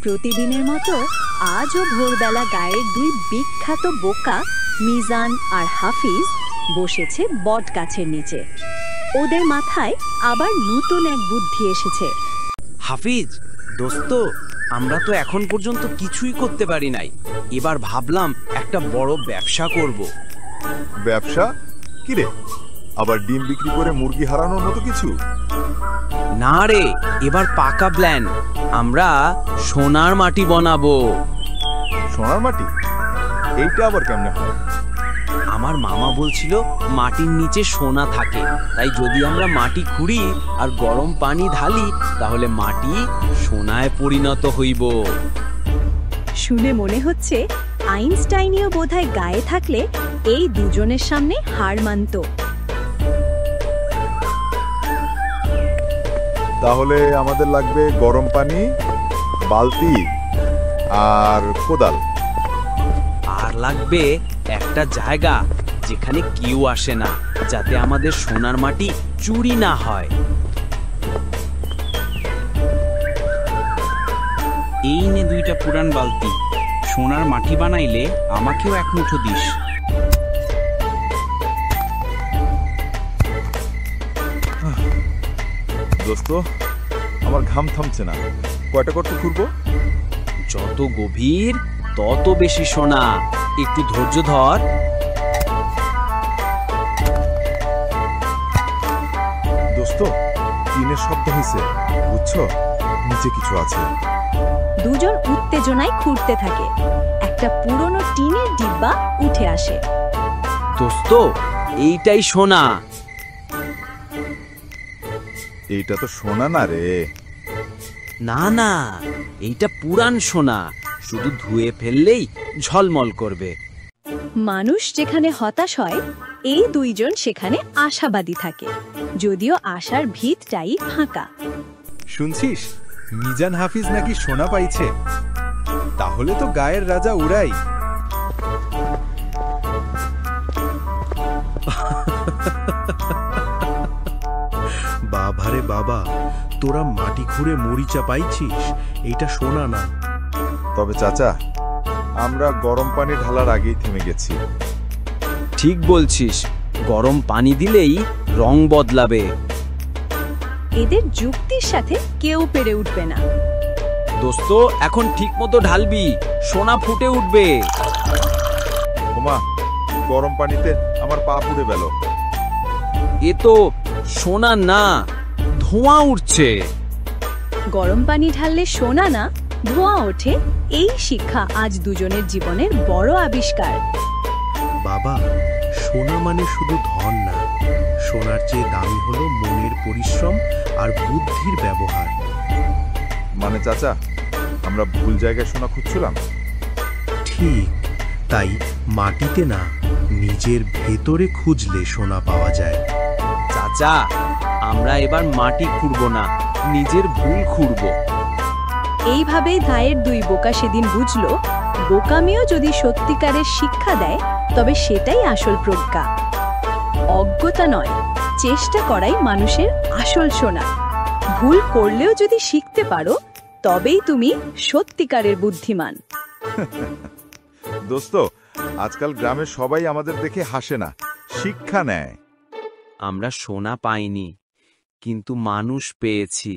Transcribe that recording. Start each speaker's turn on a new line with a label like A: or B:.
A: প্রতিদিনের মতো আজও ভোরবেলা গায়ের দুই বিখ্যাত বোকা মিজান আর হাফিজ বসেছে বট গাছের নিচে। ওদের মাথায় আবার নতুন এক বুদ্ধি এসেছে।
B: হাফিজ দোস্ত, আমরা তো এখন পর্যন্ত কিছুই করতে পারি নাই, এবার ভাবলাম একটা বড় ব্যবসা করব।
C: ব্যবসা? কিরে, আবার ডিম বিক্রি করে মুরগি হারানোর মতো কিছু?
B: না রে, এবার পাকা প্ল্যান, আমরা সোনার মাটি বানাবো।
C: সোনার মাটি? এইটা আবার কেমনে হয়?
B: আমার মামা বলছিল মাটির নিচে সোনা থাকে, তাই যদি আমরা মাটি খুঁড়ি আর গরম পানি ঢালি তাহলে মাটি সোনায় পরিণত হইব।
A: শুনে মনে হচ্ছে আইনস্টাইনিও বোধহয় গায়ে থাকলে এই দুজনের সামনে হার মানত।
C: তাহলে আমাদের লাগবে গরম পানি, বালতি আর কোদাল।
B: আর লাগবে একটা জায়গা যেখানে কেউ আসে না, যাতে আমাদের সোনার মাটি চুরি না হয়।
D: এই নে দুইটা পুরান বালতি, সোনার মাটি বানাইলে আমাকেও এক মুঠো দিস।
C: দোস্ত, আমার ঘাম থামছে না, কয়টা গর্ত খুঁড়বো?
B: যত গভীর তত বেশি সোনা, একটু ধৈর্য ধর।
C: দোস্ত, টিনের শব্দ হয়েছে, বুঝছো? নিচে কিছু আছে।
A: দুজন উত্তেজনায় খুঁড়তে থাকে। একটা পুরনো টিনের ডিব্বা উঠে আসে।
B: দোস্ত, এইটাই সোনা।
C: এইটা তো সোনা না রে।
B: না না, এইটা পুরান সোনা, শুধু ধুয়ে ফেললেই ঝলমল করবে।
A: মানুষ যেখানে হতাশ হয়, এই দুইজন সেখানে আশাবাদী থাকে, যদিও আশার ভিতটাই ফাঁকা।
E: শুনছিস, মিজান হাফিজ নাকি সোনা পাইছে? তাহলে তো গায়ের রাজা উড়াই।
F: বাবারে বাবা, তোরা মাটি খুঁড়ে মরিচা পাইছিস, এইটা সোনা না।
C: তবে চাচা, আমরা গরম পানি ঢালার আগেই থেমে গেছি।
B: ঠিক বলছিস, গরম পানি দিলেই রং বদলাবে।
A: এদের যুক্তির সাথে কেউ পেরে উঠবে না।
B: দোস্ত, এখন ঠিক মতো ঢালবি, সোনা ফুটে উঠবে।
C: ওমা, গরম পানিতে আমার পা পুড়ে গেল।
B: এ তো সোনা না, ধোঁয়া উঠছে।
A: গরম পানি ঢাললে সোনা না, ধোঁয়া ওঠে, এই শিক্ষা আজ দুজনের জীবনের বড় আবিষ্কার।
F: বাবা, সোনা মানে শুধু ধন না, সোনার চেয়ে দামি হলো মনের পরিশ্রম আর বুদ্ধির ব্যবহার।
C: মানে চাচা, আমরা ভুল জায়গায় সোনা খুঁজছিলাম।
F: ঠিক তাই, মাটিতে না, নিজের ভেতরে খুঁজলে সোনা পাওয়া যায়।
B: চাচা, আমরা এবার মাটি খুঁড়বো না, নিজের ভুল খুঁড়বো।
A: এইভাবেই ধায়ের দুই বোকা সেদিন বুঝলো, বোকামিও যদি সত্যিকারের শিক্ষা দেয় তবে সেটাই আসল প্রজ্ঞা। অজ্ঞতা নয়, চেষ্টা করাই মানুষের আসল সোনা। ভুল করলেও যদি শিখতে পারো, তবেই তুমি সত্যিকারের বুদ্ধিমান।
C: দোস্ত, আজকাল গ্রামের সবাই আমাদের দেখে হাসে না, শিক্ষা নেয়।
B: আমরা সোনা পাইনি, কিন্তু মানুষ পেয়েছি।